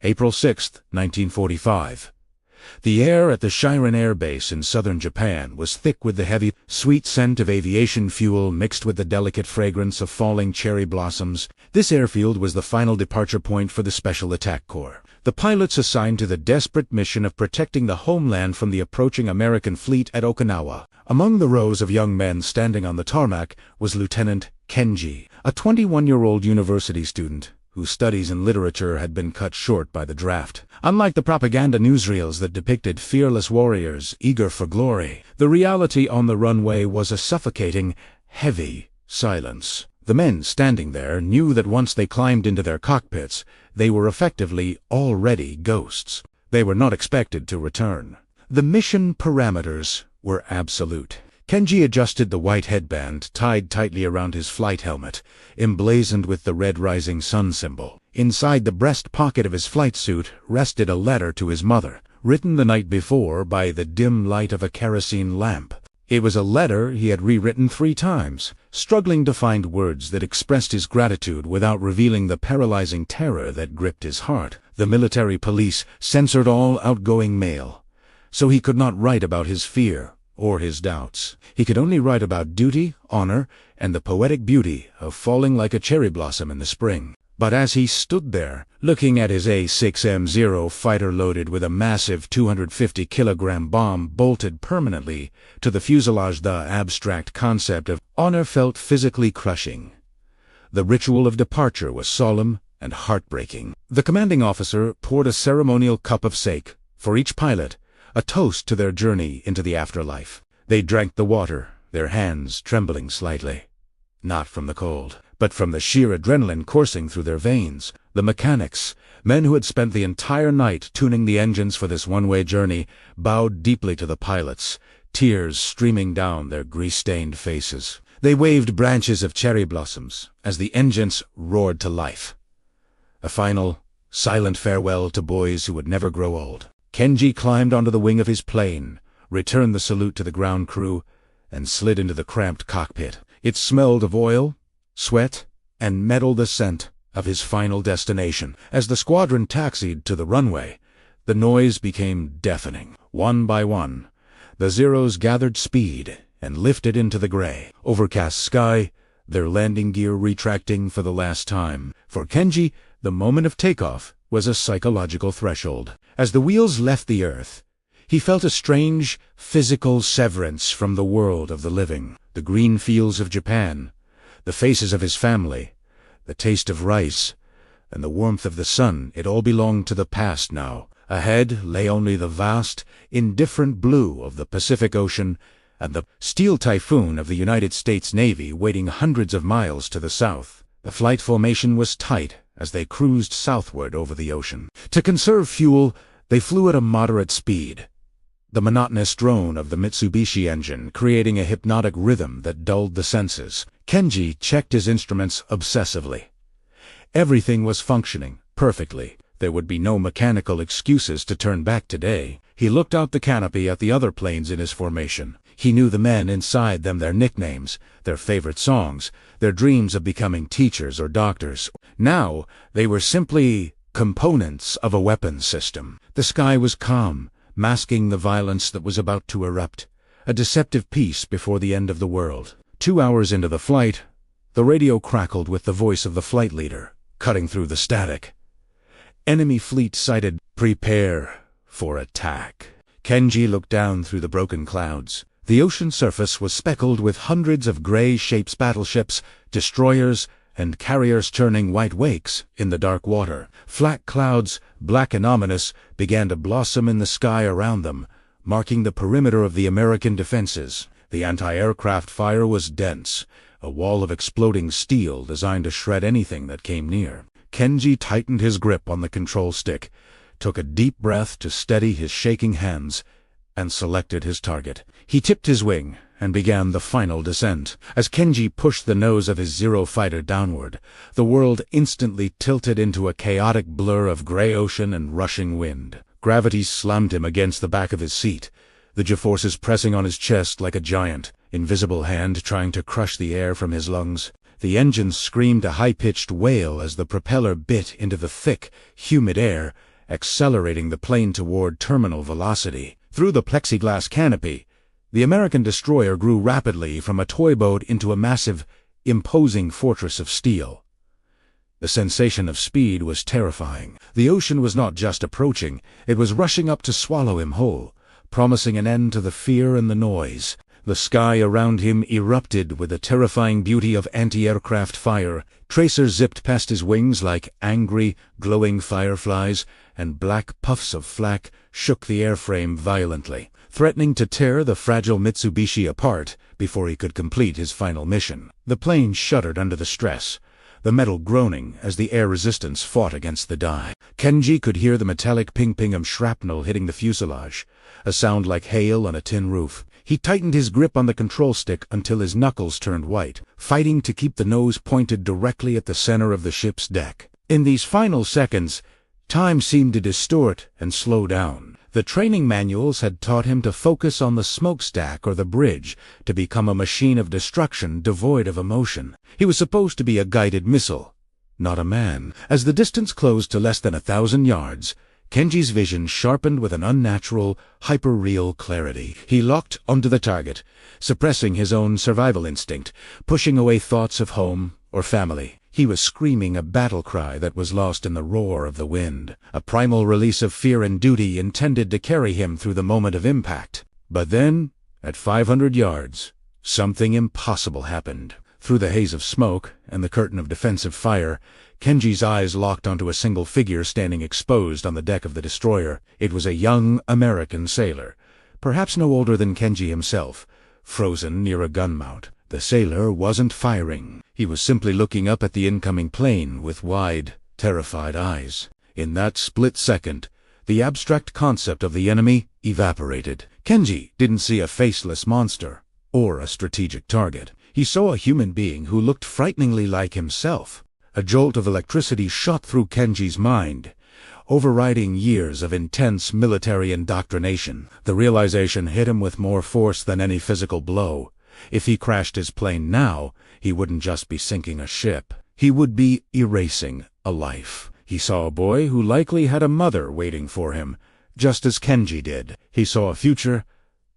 April 6, 1945. The air at the Chiran Air Base in southern Japan was thick with the heavy, sweet scent of aviation fuel mixed with the delicate fragrance of falling cherry blossoms. This airfield was the final departure point for the Special Attack Corps. The pilots assigned to the desperate mission of protecting the homeland from the approaching American fleet at Okinawa. Among the rows of young men standing on the tarmac was Lieutenant Kenji, a 21-year-old university student whose studies in literature had been cut short by the draft. Unlike the propaganda newsreels that depicted fearless warriors eager for glory, the reality on the runway was a suffocating, heavy silence. The men standing there knew that once they climbed into their cockpits, they were effectively already ghosts. They were not expected to return. The mission parameters were absolute. Kenji adjusted the white headband tied tightly around his flight helmet, emblazoned with the red rising sun symbol. Inside the breast pocket of his flight suit rested a letter to his mother, written the night before by the dim light of a kerosene lamp. It was a letter he had rewritten 3 times, struggling to find words that expressed his gratitude without revealing the paralyzing terror that gripped his heart. The military police censored all outgoing mail, so he could not write about his fear or his doubts. He could only write about duty, honor, and the poetic beauty of falling like a cherry blossom in the spring. But as he stood there, looking at his A6M0 fighter loaded with a massive 250-kilogram bomb bolted permanently to the fuselage, the abstract concept of honor felt physically crushing. The ritual of departure was solemn and heartbreaking. The commanding officer poured a ceremonial cup of sake for each pilot, a toast to their journey into the afterlife. They drank the water, their hands trembling slightly. Not from the cold, but from the sheer adrenaline coursing through their veins. The mechanics, men who had spent the entire night tuning the engines for this one-way journey, bowed deeply to the pilots, tears streaming down their grease-stained faces. They waved branches of cherry blossoms as the engines roared to life. A final, silent farewell to boys who would never grow old. Kenji climbed onto the wing of his plane, returned the salute to the ground crew, and slid into the cramped cockpit. It smelled of oil, sweat, and metal, the scent of his final destination. As the squadron taxied to the runway, the noise became deafening. One by one, the Zeros gathered speed and lifted into the gray, overcast sky, their landing gear retracting for the last time. For Kenji, the moment of takeoff was a psychological threshold. As the wheels left the earth, he felt a strange, physical severance from the world of the living. The green fields of Japan, the faces of his family, the taste of rice, and the warmth of the sun, it all belonged to the past now. Ahead lay only the vast, indifferent blue of the Pacific Ocean and the steel typhoon of the United States Navy waiting hundreds of miles to the south. The flight formation was tight as they cruised southward over the ocean. To conserve fuel, they flew at a moderate speed, the monotonous drone of the Mitsubishi engine creating a hypnotic rhythm that dulled the senses. Kenji checked his instruments obsessively. Everything was functioning perfectly. There would be no mechanical excuses to turn back today. He looked out the canopy at the other planes in his formation. He knew the men inside them, their nicknames, their favorite songs, their dreams of becoming teachers or doctors. Now, they were simply components of a weapons system. The sky was calm, masking the violence that was about to erupt, a deceptive peace before the end of the world. 2 hours into the flight, the radio crackled with the voice of the flight leader, cutting through the static. Enemy fleet sighted. Prepare for attack. Kenji looked down through the broken clouds. The ocean surface was speckled with hundreds of gray-shaped battleships, destroyers, and carriers churning white wakes in the dark water. Flat clouds, black and ominous, began to blossom in the sky around them, marking the perimeter of the American defenses. The anti-aircraft fire was dense, a wall of exploding steel designed to shred anything that came near. Kenji tightened his grip on the control stick, took a deep breath to steady his shaking hands, and selected his target. He tipped his wing and began the final descent. As Kenji pushed the nose of his Zero fighter downward, the world instantly tilted into a chaotic blur of gray ocean and rushing wind. Gravity slammed him against the back of his seat, the G-forces pressing on his chest like a giant, invisible hand trying to crush the air from his lungs. The engine screamed a high-pitched wail as the propeller bit into the thick, humid air accelerating the plane toward terminal velocity. Through the plexiglass canopy, the American destroyer grew rapidly from a toy boat into a massive, imposing fortress of steel. The sensation of speed was terrifying. The ocean was not just approaching, it was rushing up to swallow him whole, promising an end to the fear and the noise. The sky around him erupted with the terrifying beauty of anti-aircraft fire. Tracers zipped past his wings like angry, glowing fireflies, and black puffs of flak shook the airframe violently, threatening to tear the fragile Mitsubishi apart before he could complete his final mission. The plane shuddered under the stress, the metal groaning as the air resistance fought against the die. Kenji could hear the metallic ping-ping of shrapnel hitting the fuselage, a sound like hail on a tin roof. He tightened his grip on the control stick until his knuckles turned white, fighting to keep the nose pointed directly at the center of the ship's deck. In these final seconds, time seemed to distort and slow down. The training manuals had taught him to focus on the smokestack or the bridge, to become a machine of destruction devoid of emotion. He was supposed to be a guided missile, not a man. As the distance closed to less than 1,000 yards, Kenji's vision sharpened with an unnatural, hyper-real clarity. He locked onto the target, suppressing his own survival instinct, pushing away thoughts of home or family. He was screaming a battle cry that was lost in the roar of the wind, a primal release of fear and duty intended to carry him through the moment of impact. But then, at 500 yards, something impossible happened. Through the haze of smoke and the curtain of defensive fire, Kenji's eyes locked onto a single figure standing exposed on the deck of the destroyer. It was a young American sailor, perhaps no older than Kenji himself, frozen near a gun mount. The sailor wasn't firing. He was simply looking up at the incoming plane with wide, terrified eyes. In that split second, the abstract concept of the enemy evaporated. Kenji didn't see a faceless monster or a strategic target. He saw a human being who looked frighteningly like himself. A jolt of electricity shot through Kenji's mind, overriding years of intense military indoctrination. The realization hit him with more force than any physical blow. If he crashed his plane now, he wouldn't just be sinking a ship. He would be erasing a life. He saw a boy who likely had a mother waiting for him, just as Kenji did. He saw a future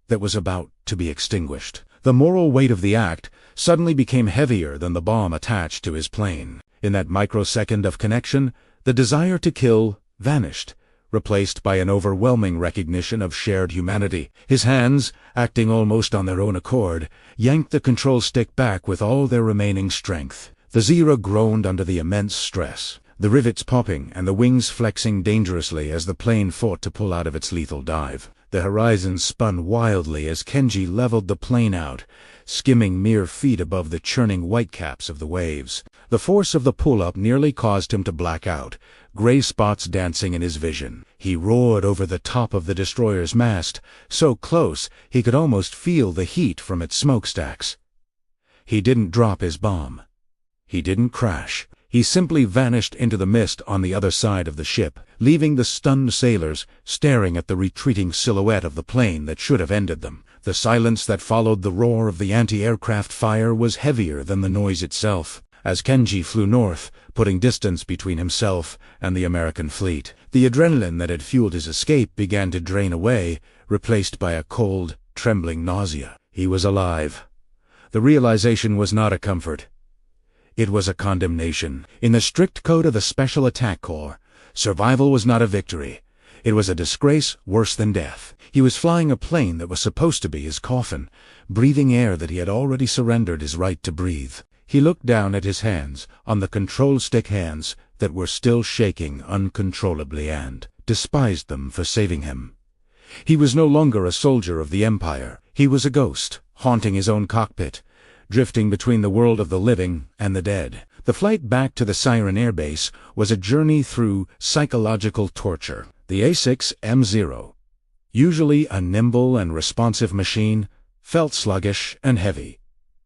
that was about to be extinguished. The moral weight of the act suddenly became heavier than the bomb attached to his plane. In that microsecond of connection, the desire to kill vanished, replaced by an overwhelming recognition of shared humanity. His hands, acting almost on their own accord, yanked the control stick back with all their remaining strength. The Zero groaned under the immense stress, the rivets popping and the wings flexing dangerously as the plane fought to pull out of its lethal dive. The horizon spun wildly as Kenji leveled the plane out, skimming mere feet above the churning whitecaps of the waves. The force of the pull-up nearly caused him to black out, gray spots dancing in his vision. He roared over the top of the destroyer's mast, so close he could almost feel the heat from its smokestacks. He didn't drop his bomb. He didn't crash. He simply vanished into the mist on the other side of the ship, leaving the stunned sailors staring at the retreating silhouette of the plane that should have ended them. The silence that followed the roar of the anti-aircraft fire was heavier than the noise itself. As Kenji flew north, putting distance between himself and the American fleet, the adrenaline that had fueled his escape began to drain away, replaced by a cold, trembling nausea. He was alive. The realization was not a comfort. It was a condemnation. In the strict code of the Special Attack Corps, survival was not a victory. It was a disgrace worse than death. He was flying a plane that was supposed to be his coffin, breathing air that he had already surrendered his right to breathe. He looked down at his hands, on the control stick hands that were still shaking uncontrollably, and despised them for saving him. He was no longer a soldier of the Empire. He was a ghost, haunting his own cockpit, drifting between the world of the living and the dead. The flight back to the Chiran Air Base was a journey through psychological torture. The A6M0, usually a nimble and responsive machine, felt sluggish and heavy,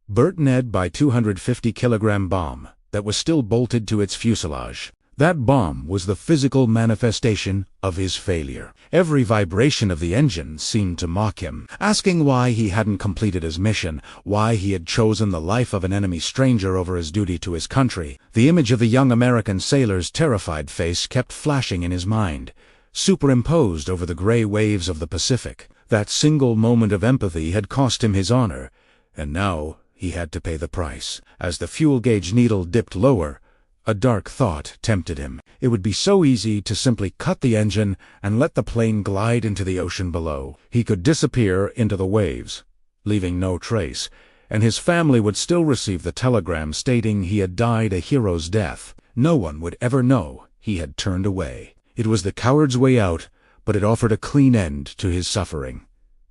burdened by a 250-kilogram bomb that was still bolted to its fuselage. That bomb was the physical manifestation of his failure. Every vibration of the engine seemed to mock him, asking why he hadn't completed his mission, why he had chosen the life of an enemy stranger over his duty to his country. The image of the young American sailor's terrified face kept flashing in his mind, superimposed over the gray waves of the Pacific. That single moment of empathy had cost him his honor, and now he had to pay the price. As the fuel gauge needle dipped lower, a dark thought tempted him. It would be so easy to simply cut the engine and let the plane glide into the ocean below. He could disappear into the waves, leaving no trace, and his family would still receive the telegram stating he had died a hero's death. No one would ever know he had turned away. It was the coward's way out, but it offered a clean end to his suffering.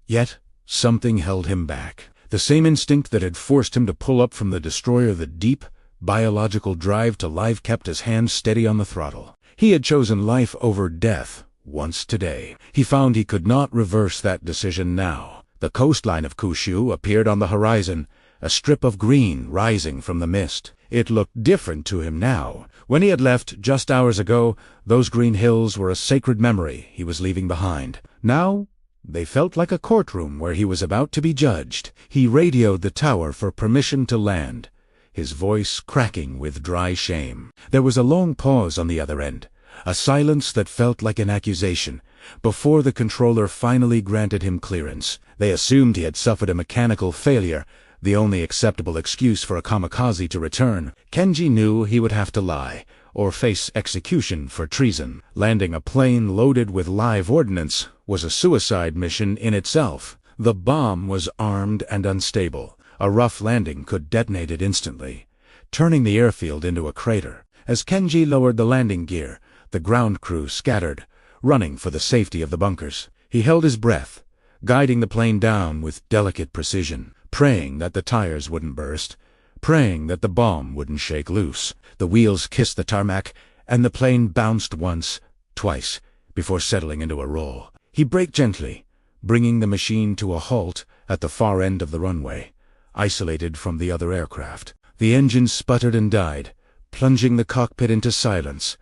Yet, something held him back. The same instinct that had forced him to pull up from the destroyer, the deep, biological drive to life, kept his hands steady on the throttle. He had chosen life over death once today. He found he could not reverse that decision now. The coastline of Kyushu appeared on the horizon, a strip of green rising from the mist. It looked different to him now. When he had left just hours ago, those green hills were a sacred memory he was leaving behind. Now, they felt like a courtroom where he was about to be judged. He radioed the tower for permission to land, his voice cracking with dry shame. There was a long pause on the other end, a silence that felt like an accusation, before the controller finally granted him clearance. They assumed he had suffered a mechanical failure, the only acceptable excuse for a kamikaze to return. Kenji knew he would have to lie, or face execution for treason. Landing a plane loaded with live ordnance was a suicide mission in itself. The bomb was armed and unstable. A rough landing could detonate it instantly, turning the airfield into a crater. As Kenji lowered the landing gear, the ground crew scattered, running for the safety of the bunkers. He held his breath, guiding the plane down with delicate precision, praying that the tires wouldn't burst, praying that the bomb wouldn't shake loose. The wheels kissed the tarmac, and the plane bounced once, twice, before settling into a roll. He braked gently, bringing the machine to a halt at the far end of the runway, isolated from the other aircraft. The engine sputtered and died, plunging the cockpit into silence.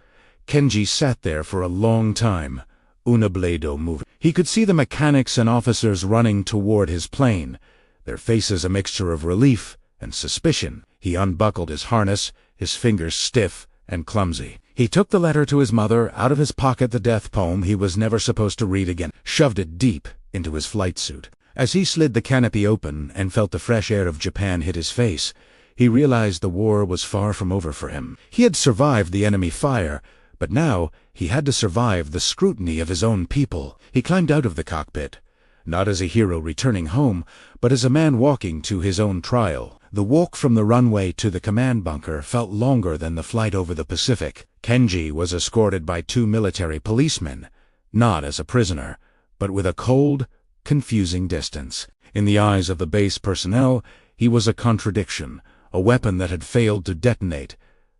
Kenji sat there for a long time, unablato moving. He could see the mechanics and officers running toward his plane, their faces a mixture of relief and suspicion. He unbuckled his harness, his fingers stiff and clumsy. He took the letter to his mother out of his pocket, the death poem he was never supposed to read again, shoved it deep into his flight suit. As he slid the canopy open and felt the fresh air of Japan hit his face, he realized the war was far from over for him. He had survived the enemy fire, but now he had to survive the scrutiny of his own people. He climbed out of the cockpit, not as a hero returning home, but as a man walking to his own trial. The walk from the runway to the command bunker felt longer than the flight over the Pacific. Kenji was escorted by 2 military policemen, not as a prisoner, but with a cold, confusing distance. In the eyes of the base personnel, he was a contradiction, a weapon that had failed to detonate,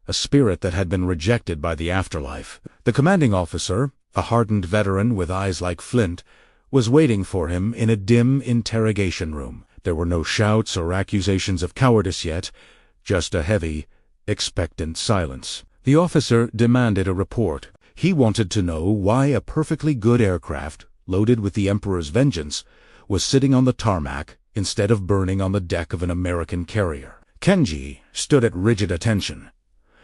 a spirit that had been rejected by the afterlife. The commanding officer, a hardened veteran with eyes like flint, was waiting for him in a dim interrogation room. There were no shouts or accusations of cowardice yet, just a heavy, expectant silence. The officer demanded a report. He wanted to know why a perfectly good aircraft, loaded with the Emperor's vengeance, was sitting on the tarmac instead of burning on the deck of an American carrier. Kenji stood at rigid attention,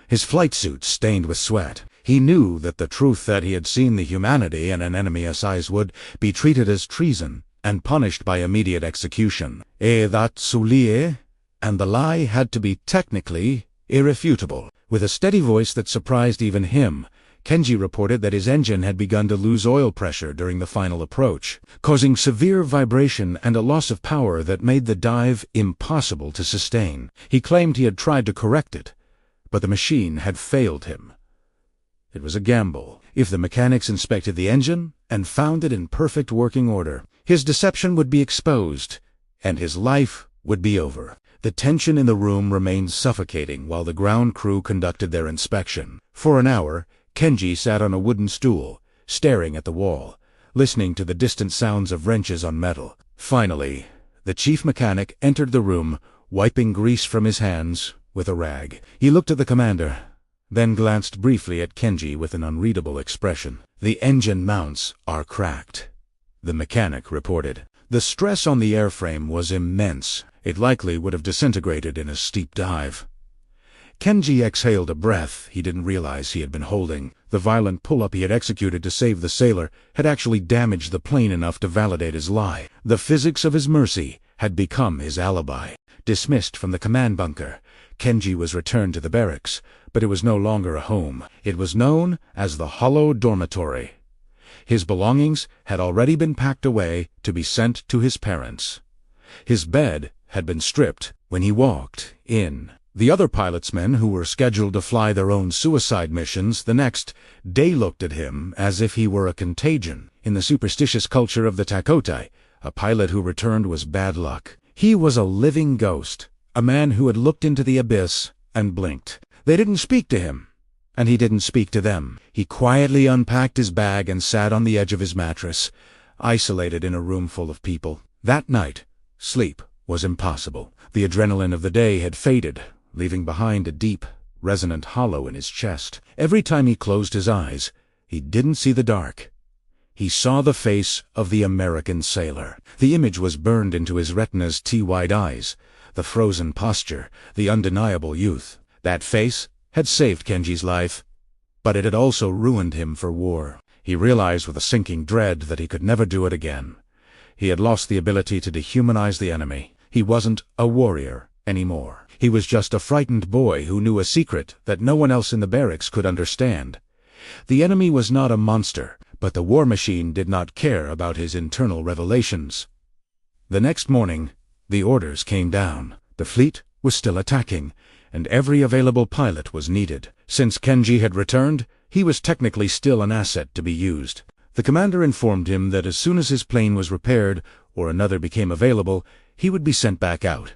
his flight suit stained with sweat. He knew that the truth that he had seen the humanity in an enemy size would be treated as treason and punished by immediate execution. That soulier, and the lie had to be technically irrefutable. With a steady voice that surprised even him, Kenji reported that his engine had begun to lose oil pressure during the final approach, causing severe vibration and a loss of power that made the dive impossible to sustain. He claimed he had tried to correct it, but the machine had failed him. It was a gamble. If the mechanics inspected the engine and found it in perfect working order, his deception would be exposed, and his life would be over. The tension in the room remained suffocating while the ground crew conducted their inspection. For an hour, Kenji sat on a wooden stool, staring at the wall, listening to the distant sounds of wrenches on metal. Finally, the chief mechanic entered the room, wiping grease from his hands with a rag. He looked at the commander, then glanced briefly at Kenji with an unreadable expression. "The engine mounts are cracked," the mechanic reported. The stress on the airframe was immense. It likely would have disintegrated in a steep dive. Kenji exhaled a breath he didn't realize he had been holding. The violent pull-up he had executed to save the sailor had actually damaged the plane enough to validate his lie. The physics of his mercy had become his alibi. Dismissed from the command bunker, Kenji was returned to the barracks, but it was no longer a home. It was known as the Hollow Dormitory. His belongings had already been packed away to be sent to his parents. His bed had been stripped when he walked in. The other pilotsmen who were scheduled to fly their own suicide missions the next day looked at him as if he were a contagion. In the superstitious culture of the Takotai, a pilot who returned was bad luck. He was a living ghost, a man who had looked into the abyss and blinked. They didn't speak to him, and he didn't speak to them. He quietly unpacked his bag and sat on the edge of his mattress, isolated in a room full of people. That night, sleep was impossible. The adrenaline of the day had faded, leaving behind a deep, resonant hollow in his chest. Every time he closed his eyes, he didn't see the dark. He saw the face of the American sailor. The image was burned into his retina's T-wide eyes, the frozen posture, the undeniable youth. That face had saved Kenji's life, but it had also ruined him for war. He realized with a sinking dread that he could never do it again. He had lost the ability to dehumanize the enemy. He wasn't a warrior anymore. He was just a frightened boy who knew a secret that no one else in the barracks could understand. The enemy was not a monster, but the war machine did not care about his internal revelations. The next morning, the orders came down. The fleet was still attacking, and every available pilot was needed. Since Kenji had returned, he was technically still an asset to be used. The commander informed him that as soon as his plane was repaired or another became available, he would be sent back out.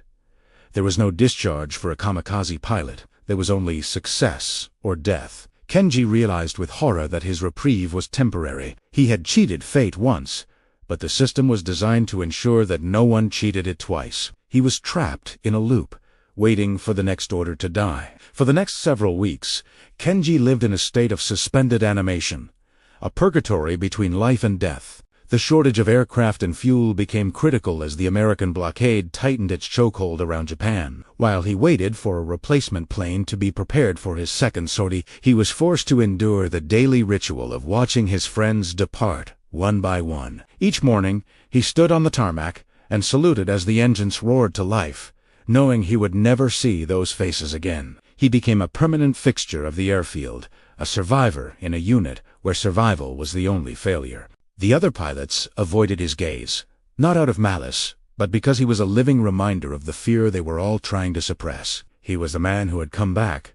There was no discharge for a kamikaze pilot. There was only success or death. Kenji realized with horror that his reprieve was temporary. He had cheated fate once, but the system was designed to ensure that no one cheated it twice. He was trapped in a loop, waiting for the next order to die. For the next several weeks, Kenji lived in a state of suspended animation, a purgatory between life and death. The shortage of aircraft and fuel became critical as the American blockade tightened its chokehold around Japan. While he waited for a replacement plane to be prepared for his second sortie, he was forced to endure the daily ritual of watching his friends depart one by one. Each morning, he stood on the tarmac and saluted as the engines roared to life, knowing he would never see those faces again. He became a permanent fixture of the airfield, a survivor in a unit where survival was the only failure. The other pilots avoided his gaze, not out of malice, but because he was a living reminder of the fear they were all trying to suppress. He was the man who had come back,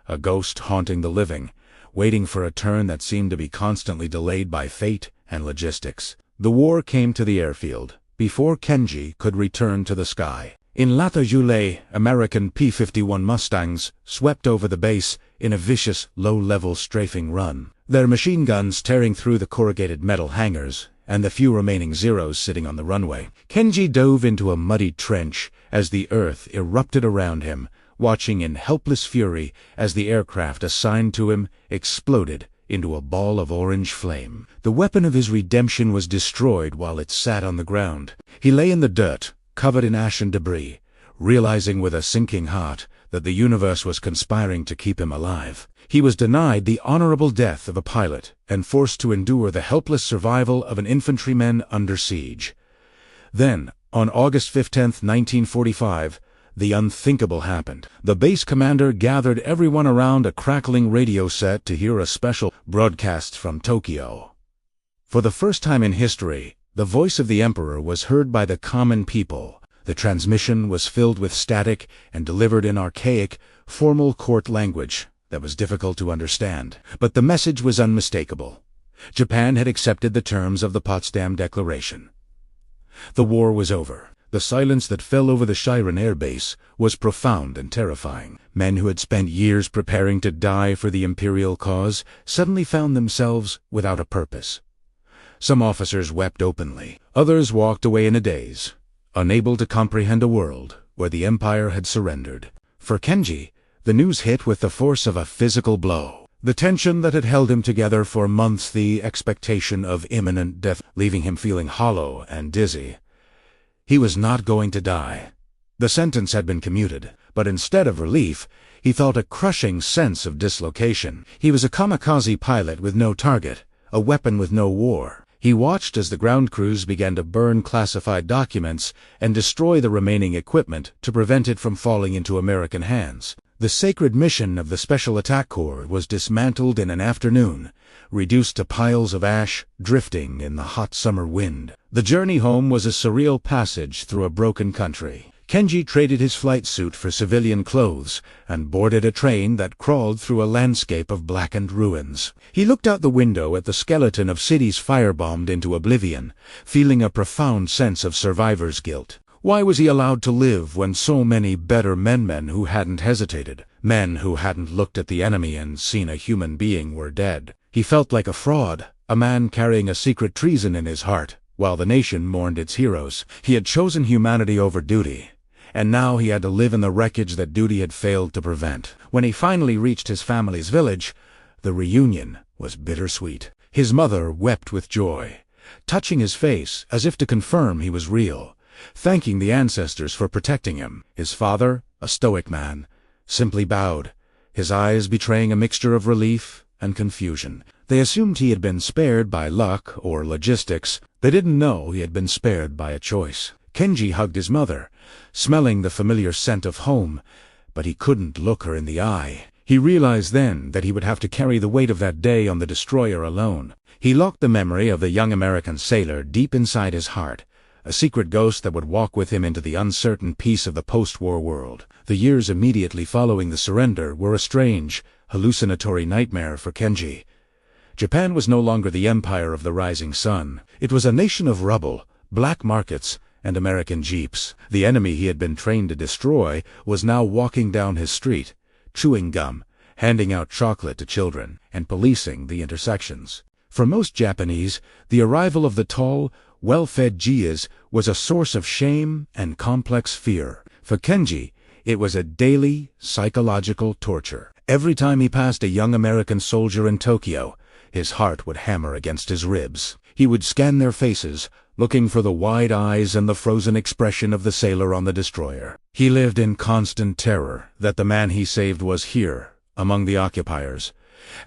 a ghost haunting the living, waiting for a turn that seemed to be constantly delayed by fate and logistics. The war came to the airfield before Kenji could return to the sky. In latter July, American P-51 Mustangs swept over the base in a vicious, low-level strafing run, their machine guns tearing through the corrugated metal hangars and the few remaining Zeros sitting on the runway. Kenji dove into a muddy trench as the earth erupted around him, watching in helpless fury as the aircraft assigned to him exploded into a ball of orange flame. The weapon of his redemption was destroyed while it sat on the ground. He lay in the dirt, covered in ash and debris, realizing with a sinking heart that the universe was conspiring to keep him alive. He was denied the honorable death of a pilot and forced to endure the helpless survival of an infantryman under siege. Then, on August 15, 1945, the unthinkable happened. The base commander gathered everyone around a crackling radio set to hear a special broadcast from Tokyo. For the first time in history, the voice of the Emperor was heard by the common people. The transmission was filled with static and delivered in archaic, formal court language that was difficult to understand. But the message was unmistakable. Japan had accepted the terms of the Potsdam Declaration. The war was over. The silence that fell over the Chiran Air Base was profound and terrifying. Men who had spent years preparing to die for the imperial cause suddenly found themselves without a purpose. Some officers wept openly. Others walked away in a daze, unable to comprehend a world where the empire had surrendered. For Kenji, the news hit with the force of a physical blow. The tension that had held him together for months, the expectation of imminent death, leaving him feeling hollow and dizzy. He was not going to die. The sentence had been commuted, but instead of relief, he felt a crushing sense of dislocation. He was a kamikaze pilot with no target, a weapon with no war. He watched as the ground crews began to burn classified documents and destroy the remaining equipment to prevent it from falling into American hands. The sacred mission of the Special Attack Corps was dismantled in an afternoon, reduced to piles of ash drifting in the hot summer wind. The journey home was a surreal passage through a broken country. Kenji traded his flight suit for civilian clothes and boarded a train that crawled through a landscape of blackened ruins. He looked out the window at the skeleton of cities firebombed into oblivion, feeling a profound sense of survivor's guilt. Why was he allowed to live when so many better men who hadn't hesitated, men who hadn't looked at the enemy and seen a human being, were dead? He felt like a fraud, a man carrying a secret treason in his heart, while the nation mourned its heroes. He had chosen humanity over duty, and now he had to live in the wreckage that duty had failed to prevent. When he finally reached his family's village, the reunion was bittersweet. His mother wept with joy, touching his face as if to confirm he was real, thanking the ancestors for protecting him. His father, a stoic man, simply bowed, his eyes betraying a mixture of relief and confusion. They assumed he had been spared by luck or logistics. They didn't know he had been spared by a choice. Kenji hugged his mother, smelling the familiar scent of home, but he couldn't look her in the eye. He realized then that he would have to carry the weight of that day on the destroyer alone. He locked the memory of the young American sailor deep inside his heart, a secret ghost that would walk with him into the uncertain peace of the post-war world. The years immediately following the surrender were a strange, hallucinatory nightmare for Kenji. Japan was no longer the empire of the rising sun. It was a nation of rubble, black markets, and American jeeps. The enemy he had been trained to destroy was now walking down his street, chewing gum, handing out chocolate to children, and policing the intersections. For most Japanese, the arrival of the tall, well-fed Jias was a source of shame and complex fear. For Kenji, it was a daily, psychological torture. Every time he passed a young American soldier in Tokyo, his heart would hammer against his ribs. He would scan their faces, looking for the wide eyes and the frozen expression of the sailor on the destroyer. He lived in constant terror that the man he saved was here, among the occupiers,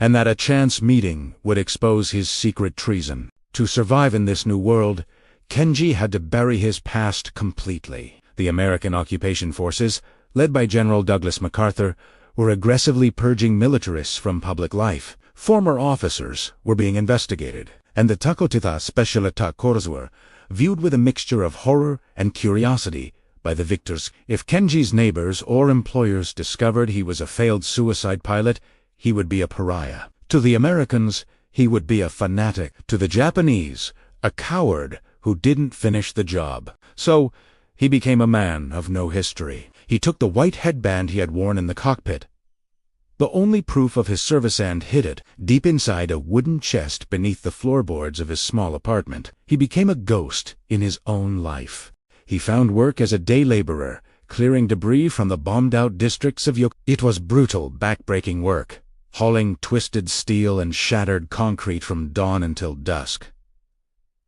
and that a chance meeting would expose his secret treason. To survive in this new world, Kenji had to bury his past completely. The American occupation forces, led by General Douglas MacArthur, were aggressively purging militarists from public life. Former officers were being investigated, and the Takotitha Special Attack Corps were viewed with a mixture of horror and curiosity by the victors. If Kenji's neighbors or employers discovered he was a failed suicide pilot, he would be a pariah. To the Americans, he would be a fanatic. To the Japanese, a coward who didn't finish the job. So, he became a man of no history. He took the white headband he had worn in the cockpit, the only proof of his service, and hid it deep inside a wooden chest beneath the floorboards of his small apartment. He became a ghost in his own life. He found work as a day laborer, clearing debris from the bombed-out districts of Yokohama. It was brutal, back-breaking work, hauling twisted steel and shattered concrete from dawn until dusk.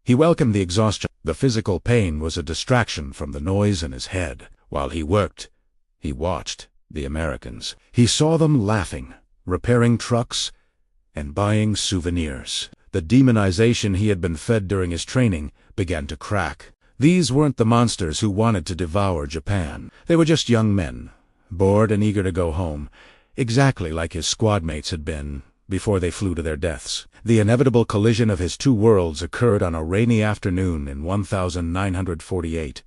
He welcomed the exhaustion. The physical pain was a distraction from the noise in his head. While he worked, he watched the Americans. He saw them laughing, repairing trucks, and buying souvenirs. The demonization he had been fed during his training began to crack. These weren't the monsters who wanted to devour Japan. They were just young men, bored and eager to go home, exactly like his squad mates had been before they flew to their deaths. The inevitable collision of his two worlds occurred on a rainy afternoon in 1948.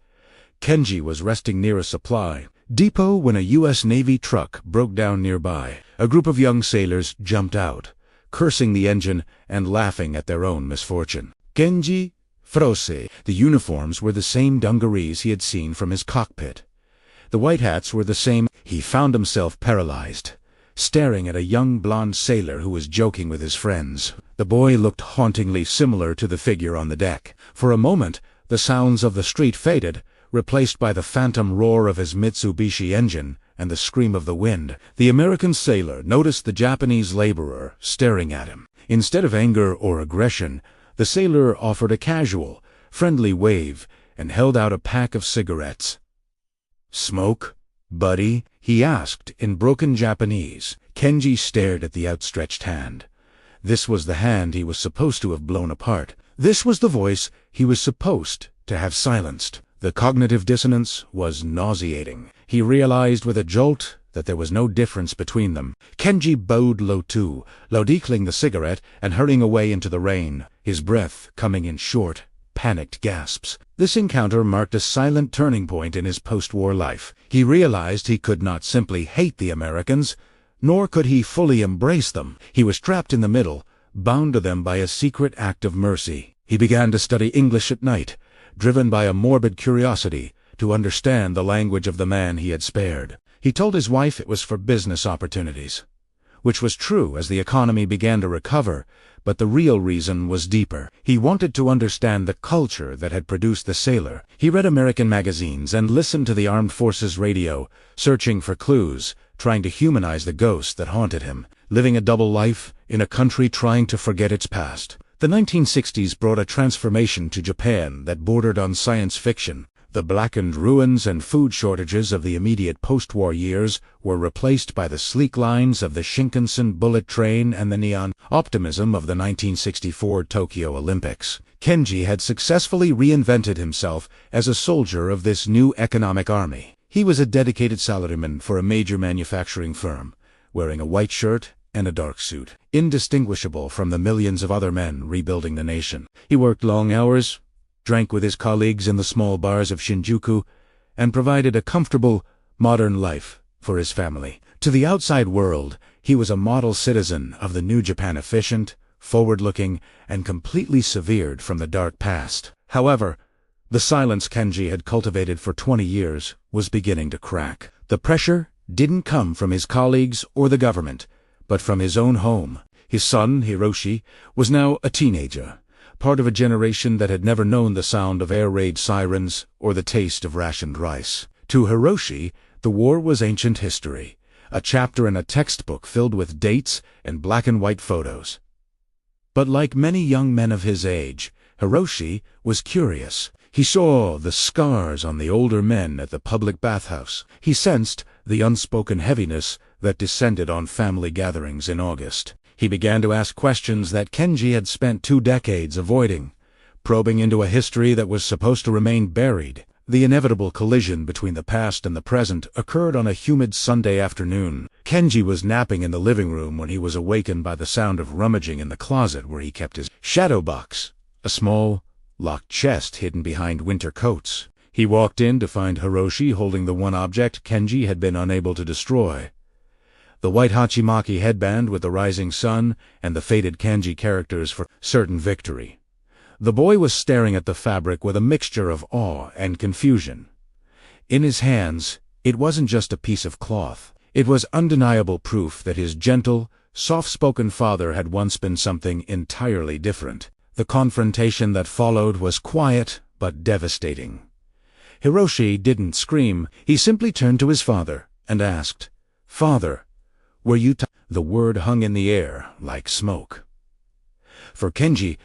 Kenji was resting near a supply depot when a U.S. Navy truck broke down nearby. A group of young sailors jumped out, cursing the engine and laughing at their own misfortune. Kenji froze. The uniforms were the same dungarees he had seen from his cockpit. The white hats were the same. He found himself paralyzed, staring at a young blonde sailor who was joking with his friends. The boy looked hauntingly similar to the figure on the deck. For a moment, the sounds of the street faded, replaced by the phantom roar of his Mitsubishi engine and the scream of the wind. The American sailor noticed the Japanese laborer staring at him. Instead of anger or aggression, the sailor offered a casual, friendly wave and held out a pack of cigarettes. "Smoke, buddy?" he asked in broken Japanese. Kenji stared at the outstretched hand. This was the hand he was supposed to have blown apart. This was the voice he was supposed to have silenced. The cognitive dissonance was nauseating. He realized with a jolt that there was no difference between them. Kenji bowed low too, declining the cigarette and hurrying away into the rain, his breath coming in short, panicked gasps. This encounter marked a silent turning point in his post-war life. He realized he could not simply hate the Americans, nor could he fully embrace them. He was trapped in the middle, bound to them by a secret act of mercy. He began to study English at night, driven by a morbid curiosity to understand the language of the man he had spared. He told his wife it was for business opportunities, which was true as the economy began to recover, but the real reason was deeper. He wanted to understand the culture that had produced the sailor. He read American magazines and listened to the armed forces radio, searching for clues, trying to humanize the ghost that haunted him, living a double life in a country trying to forget its past. The 1960s brought a transformation to Japan that bordered on science fiction. The blackened ruins and food shortages of the immediate post-war years were replaced by the sleek lines of the Shinkansen bullet train and the neon optimism of the 1964 Tokyo Olympics. Kenji had successfully reinvented himself as a soldier of this new economic army. He was a dedicated salaryman for a major manufacturing firm, wearing a white shirt and a dark suit, indistinguishable from the millions of other men rebuilding the nation. He worked long hours, drank with his colleagues in the small bars of Shinjuku, and provided a comfortable, modern life for his family. To the outside world, he was a model citizen of the new Japan, efficient, forward-looking, and completely severed from the dark past. However, the silence Kenji had cultivated for 20 years was beginning to crack. The pressure didn't come from his colleagues or the government, but from his own home. His son, Hiroshi, was now a teenager, part of a generation that had never known the sound of air raid sirens or the taste of rationed rice. To Hiroshi, the war was ancient history, a chapter in a textbook filled with dates and black and white photos. But like many young men of his age, Hiroshi was curious. He saw the scars on the older men at the public bathhouse. He sensed the unspoken heaviness that descended on family gatherings in August. He began to ask questions that Kenji had spent 2 decades avoiding, probing into a history that was supposed to remain buried. The inevitable collision between the past and the present occurred on a humid Sunday afternoon. Kenji was napping in the living room when he was awakened by the sound of rummaging in the closet where he kept his shadow box, a small, locked chest hidden behind winter coats. He walked in to find Hiroshi holding the one object Kenji had been unable to destroy: the white Hachimaki headband with the rising sun and the faded kanji characters for certain victory. The boy was staring at the fabric with a mixture of awe and confusion. In his hands, it wasn't just a piece of cloth. It was undeniable proof that his gentle, soft-spoken father had once been something entirely different. The confrontation that followed was quiet but devastating. Hiroshi didn't scream. He simply turned to his father and asked, "Father, were you The word hung in the air like smoke. For Kenji,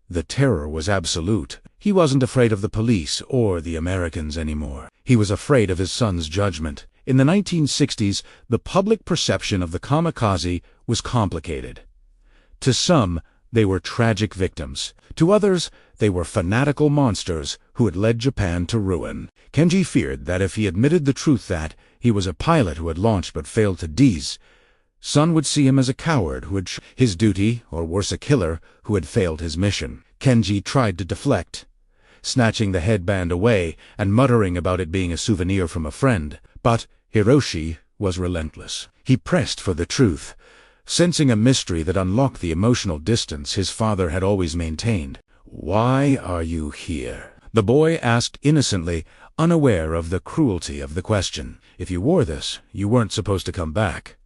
the terror was absolute. He wasn't afraid of the police or the Americans anymore. He was afraid of his son's judgment. In the 1960s, the public perception of the Kamikaze was complicated. To some, they were tragic victims. To others, they were fanatical monsters who had led Japan to ruin. Kenji feared that if he admitted the truth that he was a pilot who had launched but failed to son would see him as a coward who had his duty, or worse, a killer who had failed his mission. Kenji tried to deflect, snatching the headband away and muttering about it being a souvenir from a friend. But Hiroshi was relentless. He pressed for the truth, sensing a mystery that unlocked the emotional distance his father had always maintained. "Why are you here?" the boy asked innocently, unaware of the cruelty of the question. "If you wore this, you weren't supposed to come back."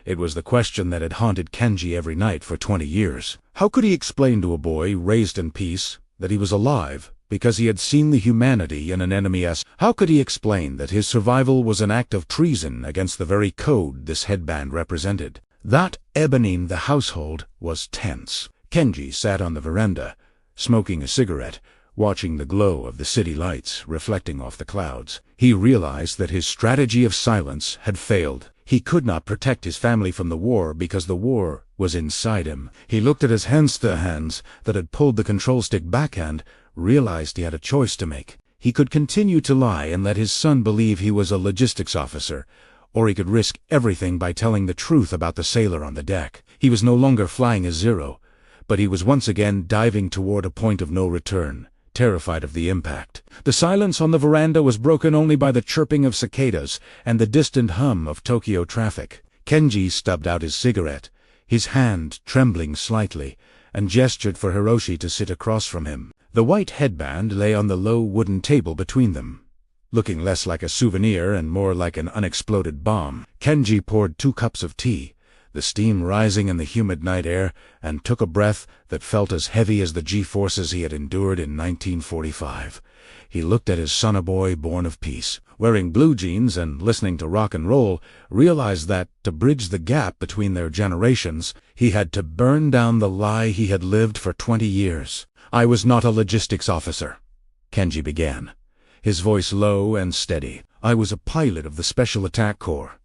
It was the question that had haunted Kenji every night for 20 years. How could he explain to a boy raised in peace that he was alive because he had seen the humanity in an enemy? How could he explain that his survival was an act of treason against the very code this headband represented? That evening the household was tense. Kenji sat on the veranda, smoking a cigarette, watching the glow of the city lights reflecting off the clouds. He realized that his strategy of silence had failed. He could not protect his family from the war because the war was inside him. He looked at his hands, the hands that had pulled the control stick back, and realized he had a choice to make. He could continue to lie and let his son believe he was a logistics officer, or he could risk everything by telling the truth about the sailor on the deck. He was no longer flying as Zero, but he was once again diving toward a point of no return, terrified of the impact. The silence on the veranda was broken only by the chirping of cicadas and the distant hum of Tokyo traffic. Kenji stubbed out his cigarette, his hand trembling slightly, and gestured for Hiroshi to sit across from him. The white headband lay on the low wooden table between them, looking less like a souvenir and more like an unexploded bomb. Kenji poured 2 cups of tea, the steam rising in the humid night air, and took a breath that felt as heavy as the G-forces he had endured in 1945. He looked at his son, a boy born of peace, wearing blue jeans and listening to rock and roll, realized that, to bridge the gap between their generations, he had to burn down the lie he had lived for 20 years. "I was not a logistics officer," Kenji began, his voice low and steady. "I was a pilot of the Special Attack Corps,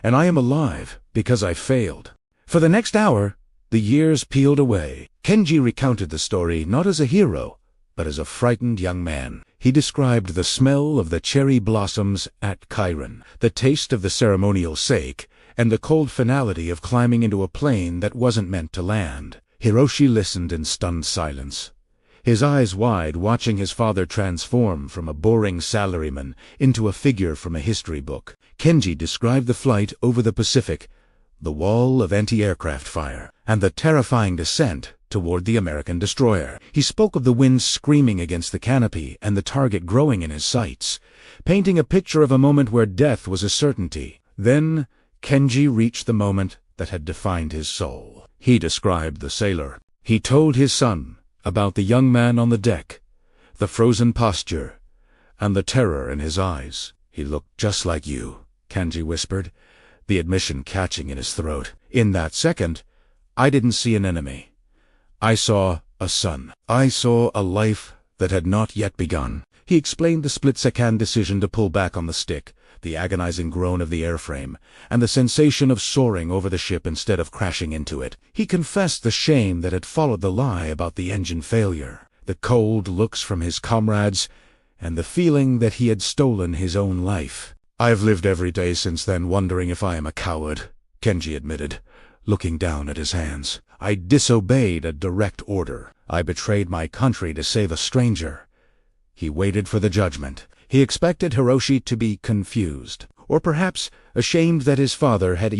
and I am alive because I failed." For the next hour, the years peeled away. Kenji recounted the story not as a hero, but as a frightened young man. He described the smell of the cherry blossoms at Chiran, the taste of the ceremonial sake, and the cold finality of climbing into a plane that wasn't meant to land. Hiroshi listened in stunned silence, his eyes wide, watching his father transform from a boring salaryman into a figure from a history book. Kenji described the flight over the Pacific, the wall of anti-aircraft fire, and the terrifying descent toward the American destroyer. He spoke of the wind screaming against the canopy and the target growing in his sights, painting a picture of a moment where death was a certainty. Then Kenji reached the moment that had defined his soul. He described the sailor. He told his son about the young man on the deck, the frozen posture, and the terror in his eyes. "He looked just like you," Kenji whispered, the admission catching in his throat. "In that second, I didn't see an enemy. I saw a son. I saw a life that had not yet begun." He explained the split-second decision to pull back on the stick, the agonizing groan of the airframe, and the sensation of soaring over the ship instead of crashing into it. He confessed the shame that had followed the lie about the engine failure, the cold looks from his comrades, and the feeling that he had stolen his own life. "I've lived every day since then wondering if I am a coward," Kenji admitted, looking down at his hands. "I disobeyed a direct order. I betrayed my country to save a stranger." He waited for the judgment. He expected Hiroshi to be confused, or perhaps ashamed that his father had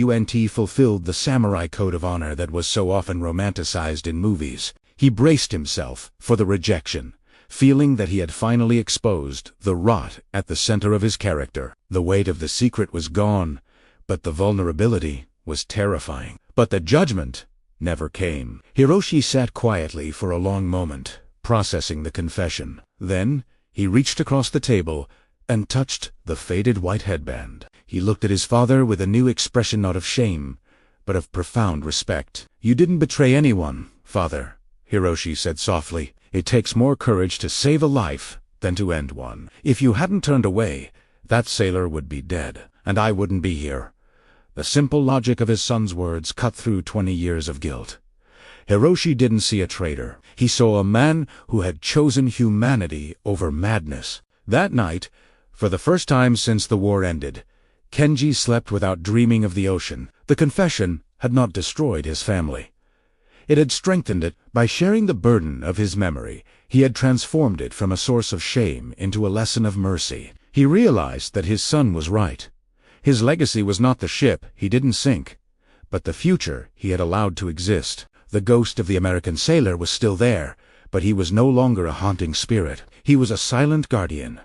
fulfilled the samurai code of honor that was so often romanticized in movies. He braced himself for the rejection, feeling that he had finally exposed the rot at the center of his character. The weight of the secret was gone, but the vulnerability was terrifying. But the judgment never came. Hiroshi sat quietly for a long moment, processing the confession. Then he reached across the table and touched the faded white headband. He looked at his father with a new expression, not of shame, but of profound respect. "You didn't betray anyone, father," Hiroshi said softly. "It takes more courage to save a life than to end one. If you hadn't turned away, that sailor would be dead, and I wouldn't be here." The simple logic of his son's words cut through 20 years of guilt. Hiroshi didn't see a traitor. He saw a man who had chosen humanity over madness. That night, for the first time since the war ended, Kenji slept without dreaming of the ocean. The confession had not destroyed his family. It had strengthened it. By sharing the burden of his memory, he had transformed it from a source of shame into a lesson of mercy. He realized that his son was right. His legacy was not the ship he didn't sink, but the future he had allowed to exist. The ghost of the American sailor was still there, but he was no longer a haunting spirit. He was a silent guardian,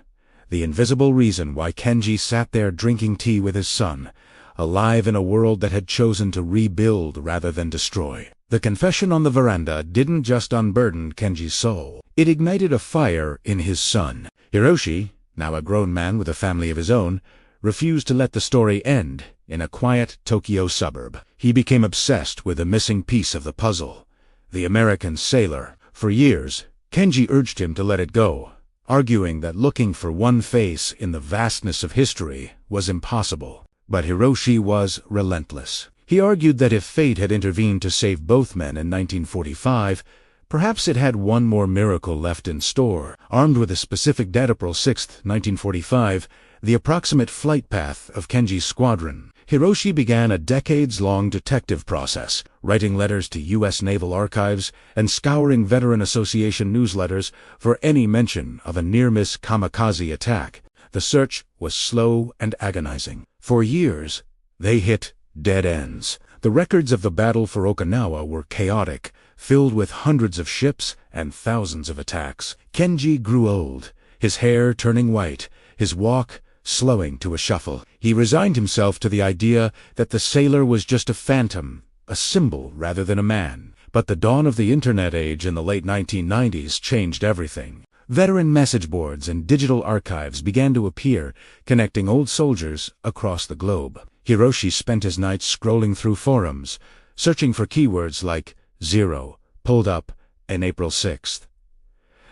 the invisible reason why Kenji sat there drinking tea with his son, alive in a world that had chosen to rebuild rather than destroy. The confession on the veranda didn't just unburden Kenji's soul. It ignited a fire in his son. Hiroshi, now a grown man with a family of his own, refused to let the story end in a quiet Tokyo suburb. He became obsessed with the missing piece of the puzzle, the American sailor. For years, Kenji urged him to let it go, arguing that looking for one face in the vastness of history was impossible. But Hiroshi was relentless. He argued that if fate had intervened to save both men in 1945, perhaps it had one more miracle left in store. Armed with a specific date, April 6, 1945, the approximate flight path of Kenji's squadron, Hiroshi began a decades-long detective process, writing letters to U.S. Naval Archives and scouring Veteran Association newsletters for any mention of a near-miss kamikaze attack. The search was slow and agonizing. For years, they hit dead ends. The records of the battle for Okinawa were chaotic, filled with hundreds of ships and thousands of attacks. Kenji grew old, his hair turning white, his walk slowing to a shuffle. He resigned himself to the idea that the sailor was just a phantom, a symbol rather than a man. But the dawn of the Internet age in the late 1990s changed everything. Veteran message boards and digital archives began to appear, connecting old soldiers across the globe. Hiroshi spent his nights scrolling through forums, searching for keywords like "zero," "pulled up," and April 6th.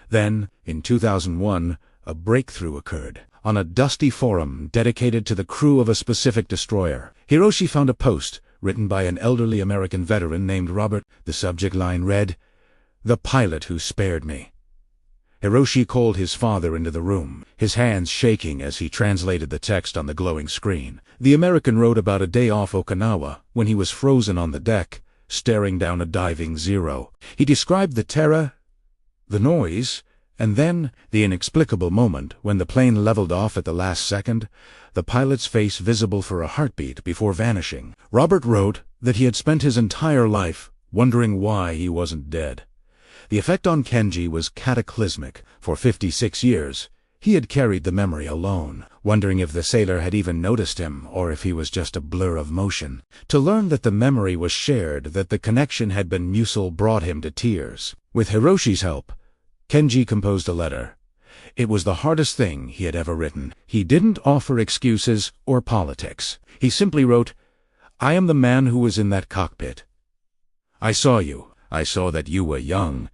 Then, in 2001, a breakthrough occurred. On a dusty forum dedicated to the crew of a specific destroyer, Hiroshi found a post written by an elderly American veteran named Robert. The subject line read, "The pilot who spared me." Hiroshi called his father into the room, his hands shaking as he translated the text on the glowing screen. The American wrote about a day off Okinawa when he was frozen on the deck, staring down a diving Zero. He described the terror, the noise, and then the inexplicable moment when the plane leveled off at the last second, the pilot's face visible for a heartbeat before vanishing. Robert wrote that he had spent his entire life wondering why he wasn't dead. The effect on Kenji was cataclysmic. For 56 years, he had carried the memory alone, wondering if the sailor had even noticed him or if he was just a blur of motion. To learn that the memory was shared, that the connection had been mutual, brought him to tears. With Hiroshi's help, Kenji composed a letter. It was the hardest thing he had ever written. He didn't offer excuses or politics. He simply wrote, "I am the man who was in that cockpit. I saw you. I saw that you were young,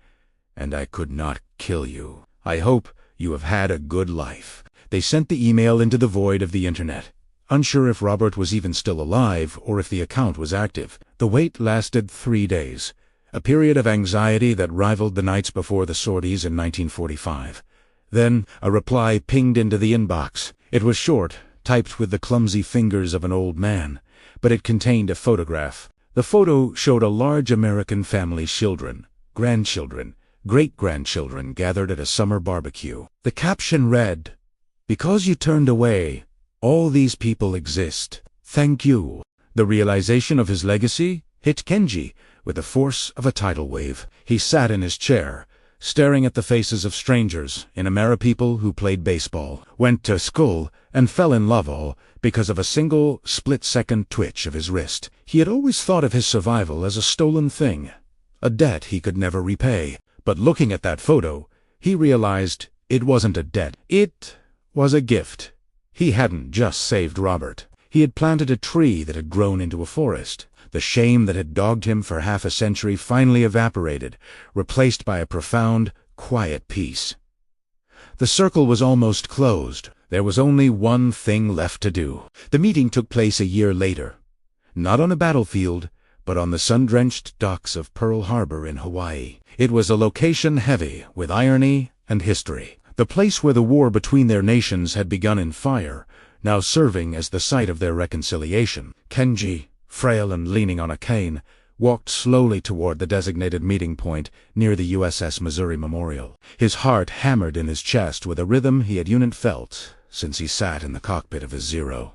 and I could not kill you. I hope you have had a good life." They sent the email into the void of the Internet, unsure if Robert was even still alive or if the account was active. The wait lasted 3 days, a period of anxiety that rivaled the nights before the sorties in 1945. Then a reply pinged into the inbox. It was short, typed with the clumsy fingers of an old man, but it contained a photograph. The photo showed a large American family's children, grandchildren, great-grandchildren gathered at a summer barbecue. The caption read, "Because you turned away, all these people exist. Thank you." The realization of his legacy hit Kenji with the force of a tidal wave. He sat in his chair, staring at the faces of strangers in America, people who played baseball, went to school, and fell in love, all because of a single split-second twitch of his wrist. He had always thought of his survival as a stolen thing, a debt he could never repay. But looking at that photo, he realized it wasn't a debt. It was a gift. He hadn't just saved Robert. He had planted a tree that had grown into a forest. The shame that had dogged him for half a century finally evaporated, replaced by a profound, quiet peace. The circle was almost closed. There was only one thing left to do. The meeting took place a year later, not on a battlefield, but on the sun-drenched docks of Pearl Harbor in Hawaii. It was a location heavy with irony and history. The place where the war between their nations had begun in fire, now serving as the site of their reconciliation. Kenji, frail and leaning on a cane, walked slowly toward the designated meeting point near the USS Missouri Memorial. His heart hammered in his chest with a rhythm he had felt since he sat in the cockpit of his Zero.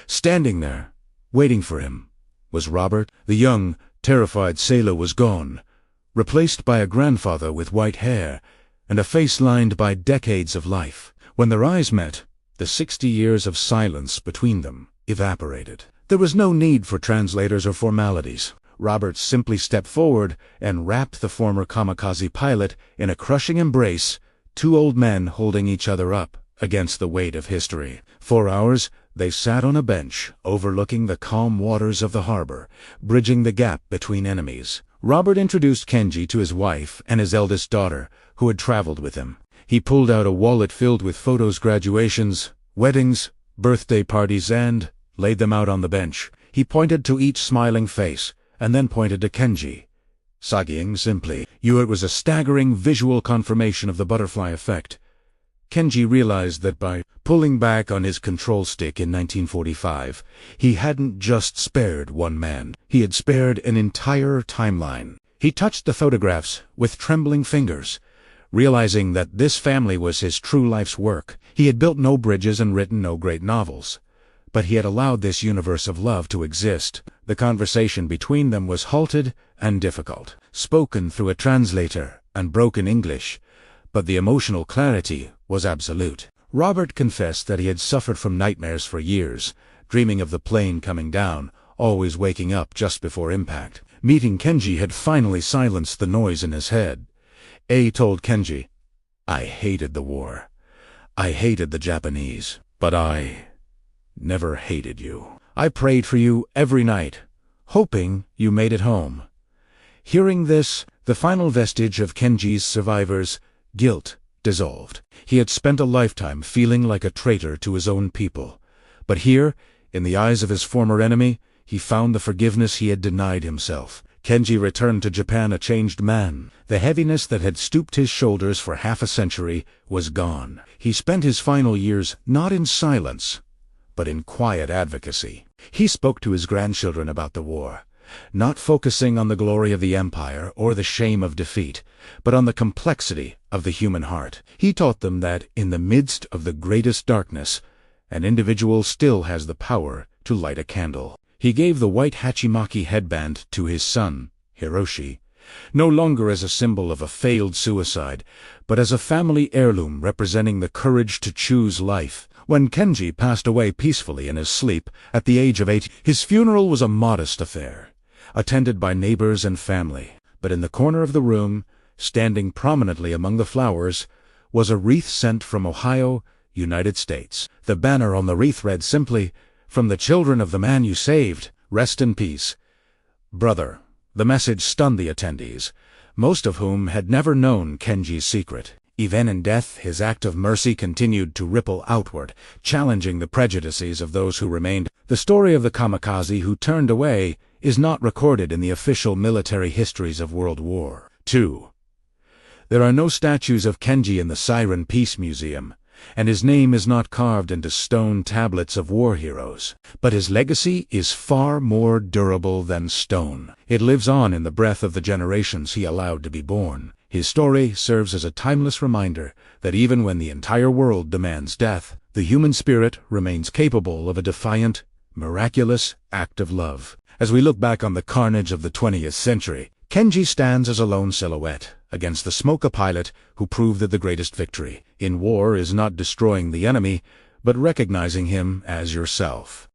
Standing there, waiting for him, was Robert. The young, terrified sailor was gone, replaced by a grandfather with white hair and a face lined by decades of life. When their eyes met, the 60 years of silence between them evaporated. There was no need for translators or formalities. Robert simply stepped forward and wrapped the former kamikaze pilot in a crushing embrace, two old men holding each other up against the weight of history. 4 hours, they sat on a bench overlooking the calm waters of the harbor, bridging the gap between enemies. Robert introduced Kenji to his wife and his eldest daughter, who had traveled with him. He pulled out a wallet filled with photos, graduations, weddings, birthday parties, and laid them out on the bench. He pointed to each smiling face, and then pointed to Kenji, saying simply, It was a staggering visual confirmation of the butterfly effect. Kenji realized that by pulling back on his control stick in 1945, he hadn't just spared one man, he had spared an entire timeline. He touched the photographs with trembling fingers, realizing that this family was his true life's work. He had built no bridges and written no great novels, but he had allowed this universe of love to exist. The conversation between them was halted and difficult, spoken through a translator and broken English, but the emotional clarity was absolute. Robert confessed that he had suffered from nightmares for years, dreaming of the plane coming down, always waking up just before impact. Meeting Kenji had finally silenced the noise in his head. A told Kenji, I hated the war. I hated the Japanese, but I never hated you. I prayed for you every night, hoping you made it home. Hearing this, the final vestige of Kenji's survivors' guilt dissolved. He had spent a lifetime feeling like a traitor to his own people, but here, in the eyes of his former enemy, he found the forgiveness he had denied himself. Kenji returned to Japan a changed man. The heaviness that had stooped his shoulders for half a century was gone. He spent his final years not in silence, but in quiet advocacy. He spoke to his grandchildren about the war, not focusing on the glory of the empire or the shame of defeat, but on the complexity of the human heart. He taught them that in the midst of the greatest darkness, an individual still has the power to light a candle. He gave the white Hachimaki headband to his son, Hiroshi, no longer as a symbol of a failed suicide, but as a family heirloom representing the courage to choose life. When Kenji passed away peacefully in his sleep at the age of 8, his funeral was a modest affair, attended by neighbors and family. But in the corner of the room, standing prominently among the flowers, was a wreath sent from Ohio, United States. The banner on the wreath read simply, From the children of the man you saved, rest in peace. Brother. The message stunned the attendees, most of whom had never known Kenji's secret. Even in death, his act of mercy continued to ripple outward, challenging the prejudices of those who remained. The story of the kamikaze who turned away is not recorded in the official military histories of World War II. There are no statues of Kenji in the Siren Peace Museum, and his name is not carved into stone tablets of war heroes. But his legacy is far more durable than stone. It lives on in the breath of the generations he allowed to be born. His story serves as a timeless reminder that even when the entire world demands death, the human spirit remains capable of a defiant, miraculous act of love. As we look back on the carnage of the 20th century, Kenji stands as a lone silhouette against the smoke, a pilot who proved that the greatest victory in war is not destroying the enemy, but recognizing him as yourself.